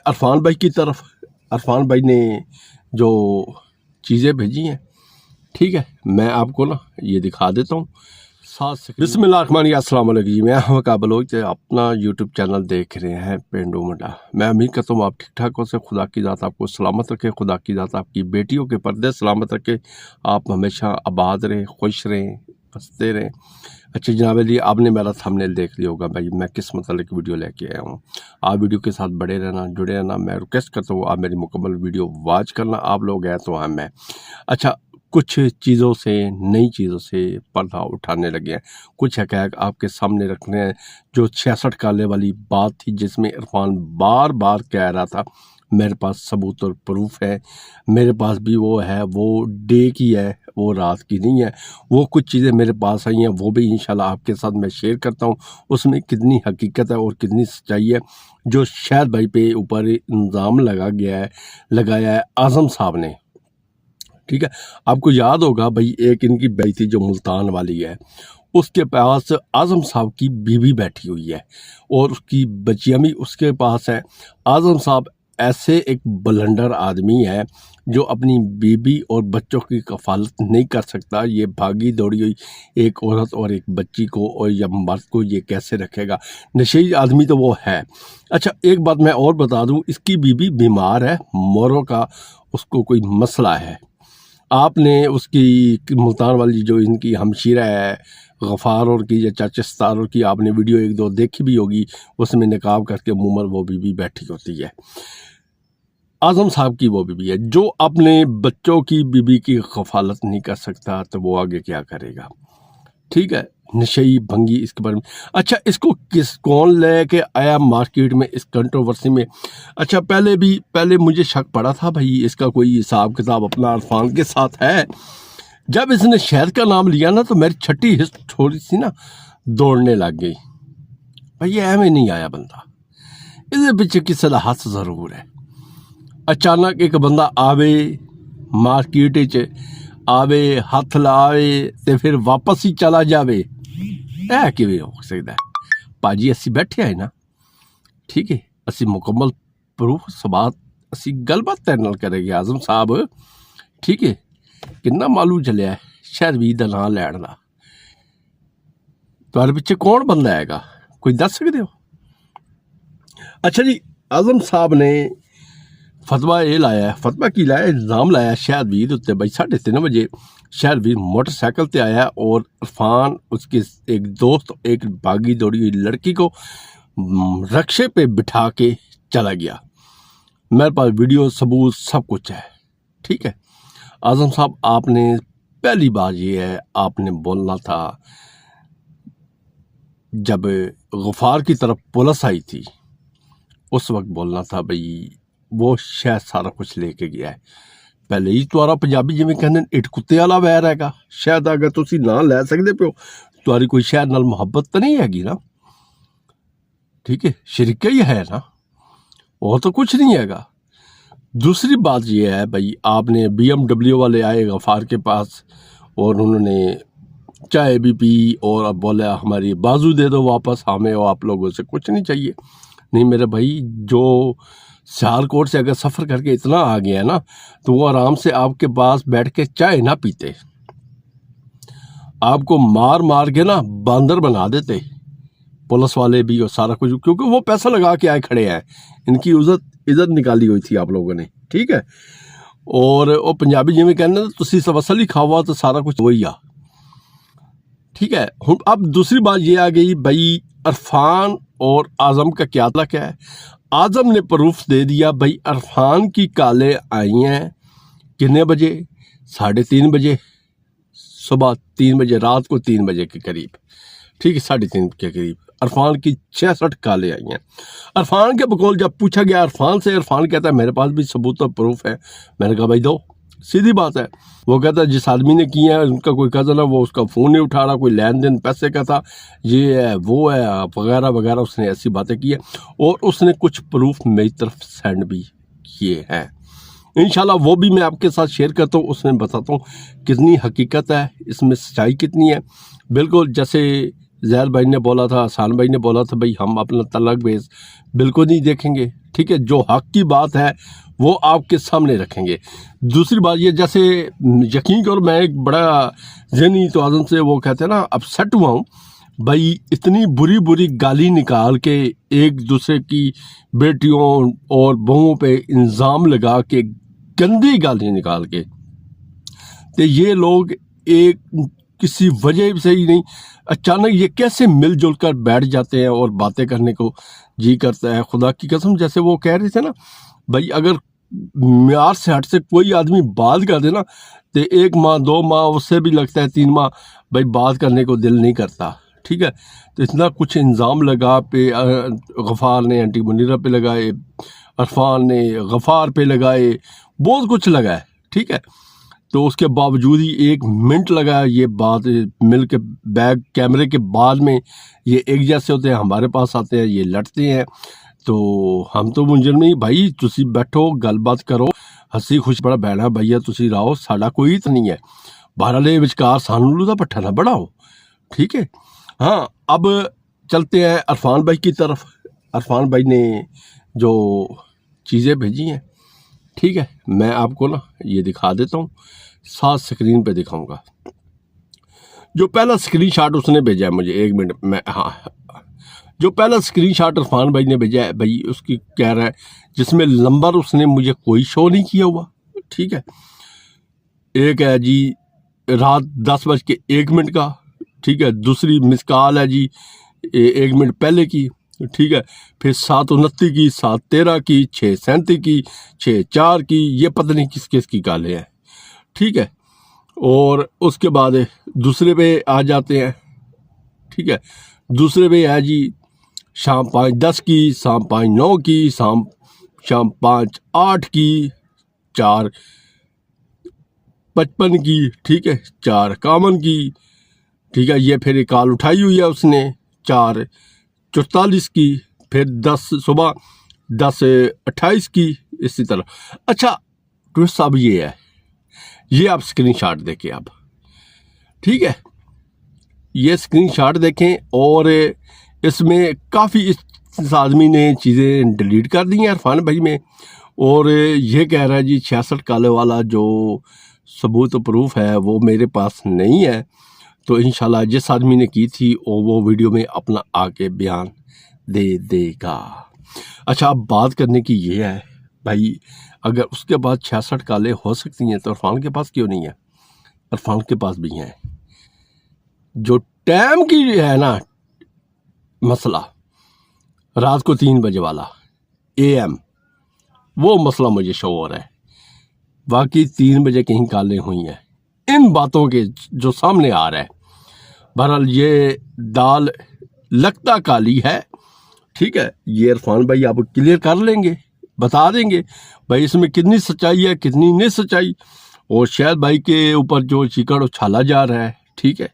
عرفان بھائی کی طرف، عرفان بھائی نے جو چیزیں بھیجی ہیں، ٹھیک ہے، میں آپ کو نا یہ دکھا دیتا ہوں ساتھ۔ بسم اللہ الرحمن الرحیم، السلام علیکم جی، میں وقا بلوچ اپنا یوٹیوب چینل دیکھ رہے ہیں پینڈو منڈا۔ میں امید کرتا ہوں آپ ٹھیک ٹھاک ہو سے، خدا کی ذات آپ کو سلامت رکھے، خدا کی ذات آپ کی بیٹیوں کے پردے سلامت رکھے، آپ ہمیشہ آباد رہیں، خوش رہیں، ہنستے رہیں۔ اچھا جناب علی، آپ نے میرا تھمبنیل دیکھ لیا ہوگا بھائی میں کس متعلق ویڈیو لے کے آیا ہوں۔ آپ ویڈیو کے ساتھ بڑے رہنا، جڑے رہنا، میں ریکویسٹ کرتا ہوں آپ میری مکمل ویڈیو واچ کرنا۔ آپ لوگ ہیں تو ہم ہیں۔ اچھا، کچھ چیزوں سے، نئی چیزوں سے پردہ اٹھانے لگے ہیں، کچھ حقائق آپ کے سامنے رکھنے ہیں۔ جو 66 کالے والی بات تھی جس میں عرفان بار بار کہہ رہا تھا میرے پاس ثبوت اور پروف ہے، میرے پاس بھی وہ ہے، وہ ڈے کی ہے، وہ رات کی نہیں ہے۔ وہ کچھ چیزیں میرے پاس آئی ہیں، وہ بھی انشاءاللہ آپ کے ساتھ میں شیئر کرتا ہوں۔ اس میں کتنی حقیقت ہے اور کتنی سچائی ہے۔ جو شاہد بھائی پہ اوپر الزام لگایا ہے اعظم صاحب نے، ٹھیک ہے، آپ کو یاد ہوگا بھائی ایک ان کی بیٹی تھی جو ملتان والی ہے، اس کے پاس اعظم صاحب کی بیوی بیٹھی ہوئی ہے اور اس کی بچیاں بھی اس کے پاس ہیں۔ اعظم صاحب ایسے ایک بلنڈر آدمی ہے جو اپنی بیوی اور بچوں کی کفالت نہیں کر سکتا۔ یہ بھاگی دوڑی ہوئی ایک عورت اور ایک بچی کو اور یا مرد کو یہ کیسے رکھے گا؟ نشئی آدمی تو وہ ہے۔ اچھا ایک بات میں اور بتا دوں، اس کی بیوی بیمار ہے، موروں کا اس کو کوئی مسئلہ ہے۔ آپ نے اس کی ملتان والی جو ان کی ہمشیرہ ہے غفار اور کی یا چاچا ستار اور کی، آپ نے ویڈیو ایک دو دیکھی بھی ہوگی، اس میں نقاب کر کے منہ پر وہ بیوی بیٹھی ہوتی ہے۔ اعظم صاحب کی وہ بیوی ہے جو اپنے بچوں کی بیوی کی کفالت نہیں کر سکتا، تو وہ آگے کیا کرے گا؟ ٹھیک ہے، نشئی بھنگی اس کے بارے میں۔ اچھا اس کو کون لے کے آیا مارکیٹ میں اس کنٹروورسی میں؟ اچھا پہلے مجھے شک پڑا تھا بھائی اس کا کوئی حساب کتاب اپنا عرفان کے ساتھ ہے۔ جب اس نے شہد کا نام لیا نا تو میری چھٹی حص تھوڑی سی نا دوڑنے لگ گئی بھائی، یہ ایویں نہیں آیا بندہ، اس کے پیچھے کی صلاحات ضرور ہے۔ اچانک ایک بندہ آوے مارکیٹ آوے، ہاتھ لاوے تے پھر واپس ہی چلا جاوے، اے کیویں ہو سکتا ہے؟ پاجی اسی بیٹھے آئے نا، ٹھیک ہے، اسی مکمل پروف سبات اسی گل بات تیرے نال کرے گے اعظم صاحب، ٹھیک ہے۔ کنا معلوم چلیا ہے شہروی دا نام لین دا؟ تمہارے پیچھے کون بندہ آئے گا؟ کوئی دس سکتے ہو؟ اچھا جی، اعظم صاحب نے فتویٰ یہ لایا ہے، فتویٰ کی لایا، الزام لایا شاہد ویر اتنے بھائی 3:30 بجے شاہد ویر موٹر سائیکل تے آیا اور عرفان اس کے ایک دوست ایک بھاگی دوڑی ہوئی لڑکی کو رکشے پہ بٹھا کے چلا گیا۔ میرے پاس ویڈیو ثبوت سب کچھ ہے، ٹھیک ہے۔ اعظم صاحب آپ نے پہلی بات یہ ہے، آپ نے بولنا تھا جب غفار کی طرف پولیس آئی تھی اس وقت بولنا تھا بھئی وہ شاید سارا کچھ لے کے گیا ہے۔ پہلے ہی تمہارا پنجابی جی میں کہنے اٹ کتے والا ویر ہے گا، شاید اگر تسی نہ لے سکتے پہ ہو تمہاری کوئی شاید نال محبت تو نہیں ہے گی نا، ٹھیک ہے، شرکہ ہی ہے نا، وہ تو کچھ نہیں ہے گا۔ دوسری بات یہ ہے بھائی، آپ نے BMW والے آئے غفار کے پاس اور انہوں نے چائے بھی پی اور اب بولا ہماری بازو دے دو واپس، ہمیں اور آپ لوگوں سے کچھ نہیں چاہیے۔ نہیں میرے بھائی، جو سیالکوٹ سے اگر سفر کر کے اتنا آ گیا نا تو وہ آرام سے آپ کے پاس بیٹھ کے چائے نہ پیتے، آپ کو مار کے نا باندر بنا دیتے پولیس والے بھی اور سارا کچھ، کیونکہ وہ پیسہ لگا کے آئے کھڑے ہیں، ان کی عزت نکالی ہوئی تھی آپ لوگوں نے، ٹھیک ہے۔ اور وہ پنجابی جی میں کہنا تسی سب اصل ہی کھاوا تو سارا کچھ وہی آ، ٹھیک ہے۔ اب دوسری بات یہ آ گئی بھائی عرفان اور اعظم کا کیا تعلق ہے؟ اعظم نے پروف دے دیا بھائی عرفان کی کالیں آئی ہیں کتنے بجے؟ 3:30 بجے صبح، 3 بجے رات کو، 3 بجے کے قریب، ٹھیک ہے، 3:30 کے قریب عرفان کی 66 کالیں آئی ہیں۔ عرفان کے بقول جب پوچھا گیا عرفان سے، عرفان کہتا ہے میرے پاس بھی ثبوت اور پروف ہے۔ میں نے کہا بھائی دو، سیدھی بات ہے۔ وہ کہتا ہے جس آدمی نے کیا ہے ان کا کوئی کزن ہے، وہ اس کا فون نہیں اٹھا رہا، کوئی لین دین پیسے کا تھا، یہ ہے وہ ہے وغیرہ وغیرہ، اس نے ایسی باتیں کی ہیں اور اس نے کچھ پروف میری طرف سینڈ بھی کیے ہیں۔ انشاءاللہ وہ بھی میں آپ کے ساتھ شیئر کرتا ہوں، اس میں بتاتا ہوں کتنی حقیقت ہے، اس میں سچائی کتنی ہے۔ بالکل جیسے زید بھائی نے بولا تھا، احسان بھائی نے بولا تھا بھائی ہم اپنا تلق بیس بالکل نہیں دیکھیں گے، ٹھیک ہے، جو حق کی بات ہے وہ آپ کے سامنے رکھیں گے۔ دوسری بات یہ، جیسے یقین کرو میں ایک بڑا ذہنی توازن سے وہ کہتے ہیں نا اپسیٹ ہوا ہوں بھائی، اتنی بری بری گالی نکال کے ایک دوسرے کی بیٹیوں اور بہوؤں پہ الزام لگا کے، گندی گالی نکال کے، تو یہ لوگ ایک کسی وجہ سے ہی نہیں، اچانک یہ کیسے مل جل کر بیٹھ جاتے ہیں اور باتیں کرنے کو جی کرتا ہے۔ خدا کی قسم، جیسے وہ کہہ رہے تھے نا بھائی، اگر معیار سے ہٹ سے کوئی آدمی بات کر دے نا تو 1 ماہ 2 ماہ، اس سے بھی لگتا ہے 3 ماہ بھائی بات کرنے کو دل نہیں کرتا، ٹھیک ہے۔ تو اتنا کچھ الزام لگا پہ، غفار نے اینٹی منیرہ پہ لگائے، عرفان نے غفار پہ لگائے، بہت کچھ لگا ہے، ٹھیک ہے۔ تو اس کے باوجود ہی 1 منٹ لگا یہ بات مل کے بیک کیمرے کے بعد میں یہ ایک جیسے ہوتے ہیں، ہمارے پاس آتے ہیں، یہ لڑتے ہیں۔ تو ہم تو منجر نہیں بھائی، تسی بیٹھو گل بات کرو، ہسی خوش بڑا بہنا بھیا تسی راؤ، ساڈا کوئی ہت نہیں ہے، بہرحال وچکار سانو دا پٹھا نہ بڑھاؤ، ٹھیک ہے۔ ہاں، اب چلتے ہیں عرفان بھائی کی طرف۔ عرفان بھائی نے جو چیزیں بھیجی ہیں، ٹھیک ہے، میں آپ کو نا یہ دکھا دیتا ہوں، ساتھ سکرین پہ دکھاؤں گا۔ جو پہلا سکرین شاٹ اس نے بھیجا ہے مجھے، 1 منٹ میں، ہاں، جو پہلا سکرین شاٹ عرفان بھائی نے بھیجا ہے بھائی، اس کی کہہ رہا ہے جس میں نمبر اس نے مجھے کوئی شو نہیں کیا ہوا، ٹھیک ہے۔ ایک ہے جی رات 10:01 کا، ٹھیک ہے۔ دوسری مس کال ہے جی 1 منٹ پہلے کی، ٹھیک ہے۔ پھر 7:29 کی، 7:13 کی، 6:37 کی، 6:04 کی، یہ پتہ نہیں کس کس کی کالیں ہیں، ٹھیک ہے۔ اور اس کے بعد دوسرے پہ آ جاتے ہیں، ٹھیک ہے۔ دوسرے پہ ہے جی شام 5:10 کی، شام 5:09 کی، شام 5:08 کی، 4:55 کی، ٹھیک ہے، 4:51 کی، ٹھیک ہے۔ یہ پھر ایک کال اٹھائی ہوئی ہے اس نے 4:44 کی، پھر صبح 10:28 کی، اسی طرح۔ اچھا ٹوسٹ اب یہ ہے، یہ آپ اسکرین شاٹ دیکھیں اب، ٹھیک ہے۔ یہ اسکرین شاٹ دیکھیں، اور اس میں کافی اس آدمی نے چیزیں ڈیلیٹ کر دی ہیں عرفان بھائی میں، اور یہ کہہ رہا ہے جی 66 کالے والا جو ثبوت و پروف ہے وہ میرے پاس نہیں ہے، تو انشاءاللہ جس آدمی نے کی تھی وہ ویڈیو میں اپنا آ کے بیان دے دے گا۔ اچھا، اب بات کرنے کی یہ ہے بھائی، اگر اس کے بعد 66 کالے ہو سکتی ہیں تو عرفان کے پاس کیوں نہیں ہے؟ عرفان کے پاس بھی ہیں۔ جو ٹائم کی ہے نا مسئلہ، رات کو 3 بجے والا AM، وہ مسئلہ مجھے شو ہو رہا ہے۔ باقی 3 بجے کہیں کالیں ہوئی ہیں، ان باتوں کے جو سامنے آ رہا ہے۔ بہرحال یہ دال لگتا کالی ہے، ٹھیک ہے۔ یہ عرفان بھائی آپ کلیئر کر لیں گے، بتا دیں گے بھائی اس میں کتنی سچائی ہے، کتنی نہیں سچائی، اور شاید بھائی کے اوپر جو چیکڑ اچھالا جا رہا ہے، ٹھیک ہے۔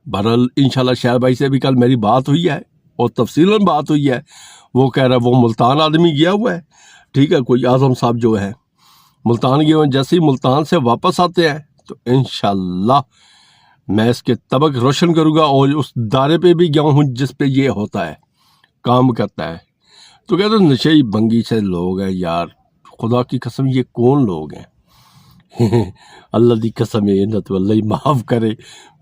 بہرحال انشاءاللہ شاید بھائی سے بھی کل میری بات ہوئی ہے اور تفصیلاً بات ہوئی ہے۔ وہ کہہ رہا ہے وہ ملتان آدمی گیا ہوا ہے، ٹھیک ہے، کوئی اعظم صاحب جو ہے ملتان گئے ہوئے ہیں۔ جیسے ہی ملتان سے واپس آتے ہیں تو انشاءاللہ میں اس کے طبق روشن کروں گا، اور اس دارے پہ بھی گیا ہوں جس پہ یہ ہوتا ہے، کام کرتا ہے۔ تو کہتے ہیں نشئی بنگی سے لوگ ہیں یار، خدا کی قسم یہ کون لوگ ہیں؟ اللہ دی قسم ہے تو اللہ ہی معاف کرے،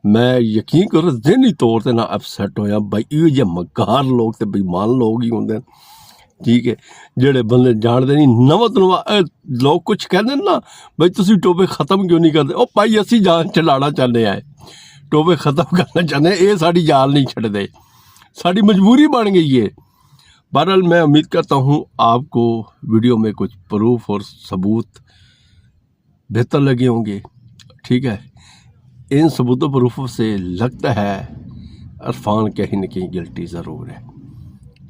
میں یقین کرو ذہنی طور تے نہ اپسیٹ ہویا بھائی، یہ جے مکار لوگ تے بےمان لوگ ہی ہوندے، ٹھیک ہے، جڑے بندے جانتے نہیں نواں لوگ کچھ کہندے نا بھائی تسی ٹوپے ختم کیوں نہیں کرتے، او بھائی اسی جان چلانا چاہتے ہیں، ٹوپے ختم کرنا چاہتے ہیں، یہ ساری جان نہیں چھڑ دے، ساری مجبوری بن گئی ہے۔ بہرحال میں امید کرتا ہوں آپ کو ویڈیو میں کچھ پروف اور ثبوت بہتر لگے ہوں گے، ٹھیک ہے۔ ان ثبوت و پروفوں سے لگتا ہے عرفان کہیں نہ کہیں گلٹی ضرور ہے،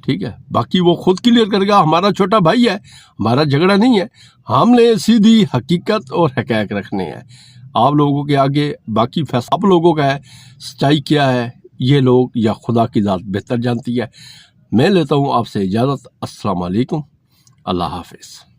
ٹھیک ہے۔ باقی وہ خود کلیئر کرے گا، ہمارا چھوٹا بھائی ہے، ہمارا جھگڑا نہیں ہے، ہم نے سیدھی حقیقت اور حقائق رکھنے ہیں آپ لوگوں کے آگے۔ باقی فیصلہ آپ لوگوں کا ہے، سچائی کیا ہے یہ لوگ یا خدا کی ذات بہتر جانتی ہے۔ میں لیتا ہوں آپ سے اجازت، السلام علیکم، اللہ حافظ۔